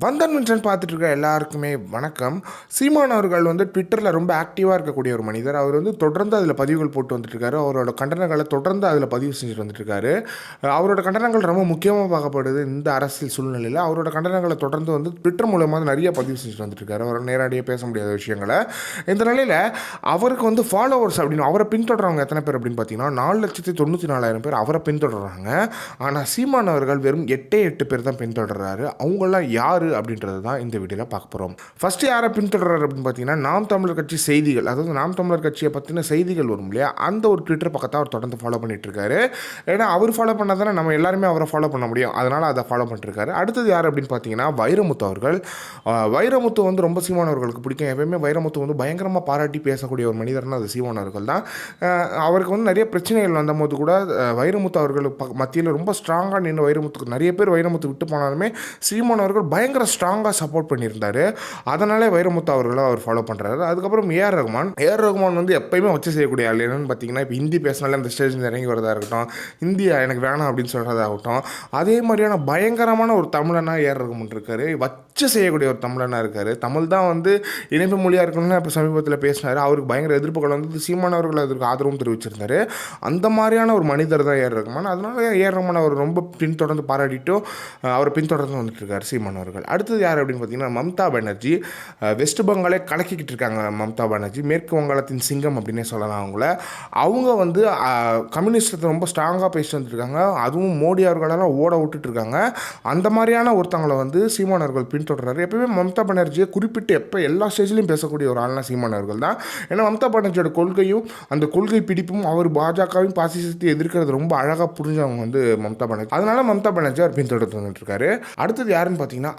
வந்தன் மின்சன் பார்த்துட்டு இருக்க எல்லாருக்குமே வணக்கம். சீமான் அவர்கள் வந்து ட்விட்டரில் ரொம்ப ஆக்டிவாக இருக்கக்கூடிய ஒரு மனிதர். அவர் வந்து தொடர்ந்து அதில் பதிவுகள் போட்டு வந்துட்டுருக்காரு. அவரோட கண்டனங்களை தொடர்ந்து அதில் பதிவு செஞ்சுட்டு வந்துட்டுருக்காரு. அவரோட கண்டனங்கள் ரொம்ப முக்கியமாக பார்க்கப்படுது இந்த அரசியல் சூழ்நிலையில். அவரோட கண்டனங்களை தொடர்ந்து வந்து ட்விட்டர் மூலமாக நிறைய பதிவு செஞ்சுட்டு வந்துட்டுருக்காரு. அவர் நேரடியாக பேச முடியாத விஷயங்களை. இந்த நிலையில் அவருக்கு வந்து ஃபாலோவர்ஸ் அப்படின்னு அவரை பின்தொடர்றவங்க எத்தனை பேர் அப்படின்னு பார்த்தீங்கன்னா 4,94,000 பேர் அவரை பின்தொடர்றாங்க. ஆனால் சீமான் அவர்கள் வெறும் 8 பேர் தான் பின்தொடர்றாரு. அவங்களாம் யார் அப்படின்றது தான் இந்த வீடியோவில் பார்க்க போகிறோம். ஃபர்ஸ்ட் யாரை பின்தொடர்றாரு அப்படின்னு பார்த்தீங்கன்னா நாம் தமிழர் கட்சி செய்திகள், அதாவது நாம் தமிழர் கட்சியை பற்றின செய்திகள் வரும் இல்லையா, அந்த ஒரு ட்விட்டர் பக்கத்தை அவர் தொடர்ந்து ஃபாலோ பண்ணிட்டு இருக்காரு. ஏன்னா அவர் ஃபாலோ பண்ணாதானே நம்ம எல்லாருமே அவரை ஃபாலோ பண்ண முடியும். அதனால் அதை ஃபாலோ பண்ணிருக்காரு. அடுத்தது யார் அப்படின்னு பார்த்தீங்கன்னா வைரமுத்து அவர்கள். வைரமுத்து வந்து ரொம்ப சீமான் அவர்களுக்கு பிடிக்கும். எப்பயுமே வைரமுத்து வந்து பயங்கரமாக பாராட்டி பேசக்கூடிய ஒரு மனிதர்னா அது சீமான் அவர்கள் தான். அவருக்கு வந்து நிறைய பிரச்சனைகள் வந்தபோது கூட வைரமுத்து அவர்கள் மத்தியில் ரொம்ப ஸ்ட்ராங்காக நின்று வைரமுத்துக்கு நிறைய பேர் வைரமுத்து விட்டு போனாலுமே சீமான் அவர்கள் பயங்கர ஸ்ட்ராங்காக சப்போர்ட் பண்ணியிருந்தார். அதனாலே வைரமுத்து அவர்களை அவர் ஃபாலோ பண்ணுறாரு. அதுக்கப்புறம் ஏஆர் ரகுமான் வந்து எப்பயுமே வச்சு செய்யக்கூடிய ஆள். என்னென்னு பார்த்தீங்கன்னா, இப்போ ஹிந்தி பேசினாலே அந்த ஸ்டேஜ் இறங்கி வரதா இருக்கட்டும், இந்தியா எனக்கு வேணாம் அப்படின்னு சொல்கிறதாகட்டும், அதே மாதிரியான பயங்கரமான ஒரு தமிழனாக ஏஆர் ரகுமான் இருக்கார். வச்சு செய்யக்கூடிய ஒரு தமிழனாக இருக்கார். தமிழ் தான் வந்து இணைப்பு மொழியாக இருக்கணும்னு இப்போ சமீபத்தில் பேசினார். அவருக்கு பயங்கர எதிர்ப்புகள் வந்து சீமான் அவர்கள் அதற்கு ஆதரவும் தெரிவிச்சிருந்தார். அந்த மாதிரியான ஒரு மனிதர் தான் ஏஆர் ரகுமான். அதனால ஏஆர் ரகுமான் அவர் ரொம்ப பின்தொடர்ந்து பாராட்டிட்டும் அவரை பின்தொடர்ந்து வந்துட்டு இருக்கார் சீமான் அவர்கள். அடுத்தது யார் அப்படின்னு பார்த்தீங்கன்னா மம்தா பானர்ஜி. வெஸ்ட் பெங்காலே கலக்கிக்கிட்டு இருக்காங்க மம்தா பானர்ஜி. மேற்கு வங்காளத்தின் சிங்கம் அப்படின்னே சொல்லலாம் அவங்க வந்து கம்யூனிஸ்டத்தை ரொம்ப ஸ்ட்ராங்காக பேசிட்டு வந்துருக்காங்க. அதுவும் மோடி அவர்களெல்லாம் ஓட விட்டுட்டு இருக்காங்க. அந்த மாதிரியான ஒருத்தவங்களை வந்து சீமான் அவர்கள் பின்தொடர்றாரு. எப்பவுமே மம்தா பானர்ஜியை குறிப்பிட்டு எப்போ எல்லா ஸ்டேஜ்லையும் பேசக்கூடிய ஒரு ஆள்னா சீமான் அவர்கள் தான். ஏன்னா மம்தா பானர்ஜியோட கொள்கையும் அந்த கொள்கை பிடிப்பும் அவர் பாஜகவையும் பாசிசத்தை எதிர்க்கிறது ரொம்ப அழகாக புரிஞ்சவங்க வந்து மம்தா பானர்ஜி. அதனால மம்தா பானர்ஜி அவர் பின்தொடர்ந்து வந்துட்டு இருக்காரு. அடுத்தது யாருன்னு பார்த்தீங்கன்னா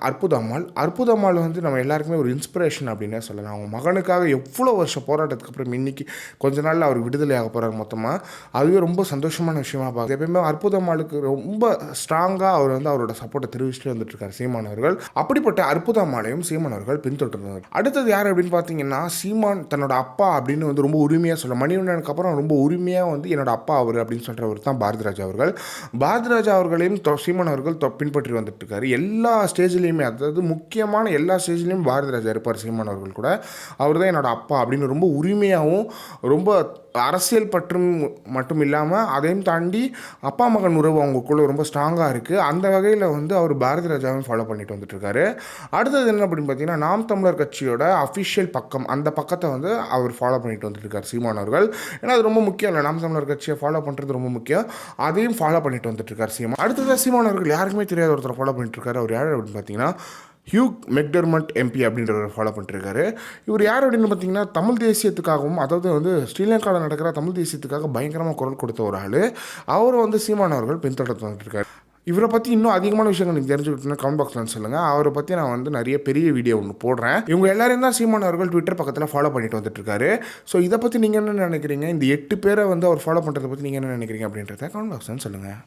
அற்புதம்மாள் வந்து நம்ம எல்லாருக்குமே ஒரு இன்ஸ்பிரேஷன் அப்படின்னே சொல்லலாம். அவங்க மகனுக்காக எவ்வளோ வருஷம் போராட்டத்துக்கு அப்புறம் இன்னைக்கு கொஞ்ச நாளில் அவர் விடுதலையாக போகிறாங்க மொத்தமாக. அதுவே ரொம்ப சந்தோஷமான விஷயமா பார்க்குது. எப்பயுமே அற்புதம்மாளுக்கு ரொம்ப ஸ்ட்ராங்காக அவர் வந்து அவரோட சப்போர்ட்டை தெரிவிச்சுட்டு வந்துட்டு இருக்காரு சீமான் அவர்கள். அப்படிப்பட்ட அற்புதம்மாளையும் சீமான் அவர்கள் பின்தொடர்ந்தார். அடுத்தது யார் அப்படின்னு பார்த்தீங்கன்னா சீமான் தன்னோட அப்பா அப்படின்னு வந்து ரொம்ப உரிமையாக சொல்ல மணிவண்ணனுக்கு அப்புறம் ரொம்ப உரிமையாக வந்து என்னோட அப்பா அவர் அப்படின்னு சொல்கிறவர் தான் பாரதிராஜா அவர்கள். பாரதிராஜா அவர்களையும் சீமான் அவர்கள் பின்பற்றி வந்துட்டு இருக்காரு எல்லா ஸ்டேஜ்லேயுமே. அதாவது முக்கியமான எல்லா ஸ்டேஜ்லேயும் பாரதிராஜா இருப்பார் சீமான் அவர்கள் கூட. அவர் தான் என்னோடய அப்பா அப்படின்னு ரொம்ப உரிமையாகவும் ரொம்ப அரசியல் பற்றும் மட்டும் இல்லாமல் அதையும் தாண்டி அப்பா மகன் உறவு அவங்களுக்குள்ள ரொம்ப ஸ்ட்ராங்காக இருக்குது. அந்த வகையில் வந்து அவர் பாரதிராஜாவும் ஃபாலோ பண்ணிட்டு வந்துட்டுருக்காரு. அடுத்தது என்ன அப்படின்னு பார்த்தீங்கன்னா நாம் தமிழர் கட்சியோட அஃபிஷியல் பக்கம், அந்த பக்கத்தை வந்து அவர் ஃபாலோ பண்ணிட்டு வந்துட்டுருக்கார் சீமான் அவர்கள். ஏன்னா அது ரொம்ப முக்கியம் இல்லை, நாம் தமிழர் கட்சியை ஃபாலோ பண்ணுறது ரொம்ப முக்கியம். அதையும் ஃபாலோ பண்ணிட்டு வந்துட்டுருக்கார் சீமான். அடுத்ததாக சீமான் அவர்கள் யாருக்குமே தெரியாத ஒருத்தர் ஃபாலோ பண்ணிட்டுருக்காரு. அவர் யார் அப்படின்னு பார்த்தீங்கன்னா ஹியூக் மெக்டர்மட் எம்பி அப்படின்றவர் ஃபாலோ பண்ணிருக்காரு. இவர் யார் அப்படின்னு பார்த்தீங்கன்னா தமிழ் தேசியத்துக்காகவும், அதாவது வந்து ஸ்ரீலங்காவில் நடக்கிற தமிழ் தேசியத்துக்காக பயங்கரமாக குரல் கொடுத்த ஒரு ஆள். அவர் வந்து சீமான் அவர்கள் பின்தொடர்ந்து வந்துட்டுருக்காரு. இவரை பற்றி இன்னும் அதிகமான விஷயங்கள் நீங்கள் தெரிஞ்சுக்கிட்டோன்னா கமெண்ட் பாக்ஸில் சொல்லுங்கள். அவரை பற்றி நான் வந்து நிறைய பெரிய வீடியோ ஒன்று போடுறேன். இவங்க எல்லாரையும் தான் சீமான் அவர்கள் ட்விட்டர் பக்கத்தில் ஃபாலோ பண்ணிட்டு வந்துட்டுருக்காரு. ஸோ இதை பற்றி நீங்கள் என்ன நினைக்கிறீங்க? இந்த 8 பேரை வந்து அவர் ஃபாலோ பண்ணுறதை பற்றி நீங்கள் என்ன நினைக்கிறீங்க அப்படின்றத கமெண்ட் பாக்ஸில் சொல்லுங்கள்.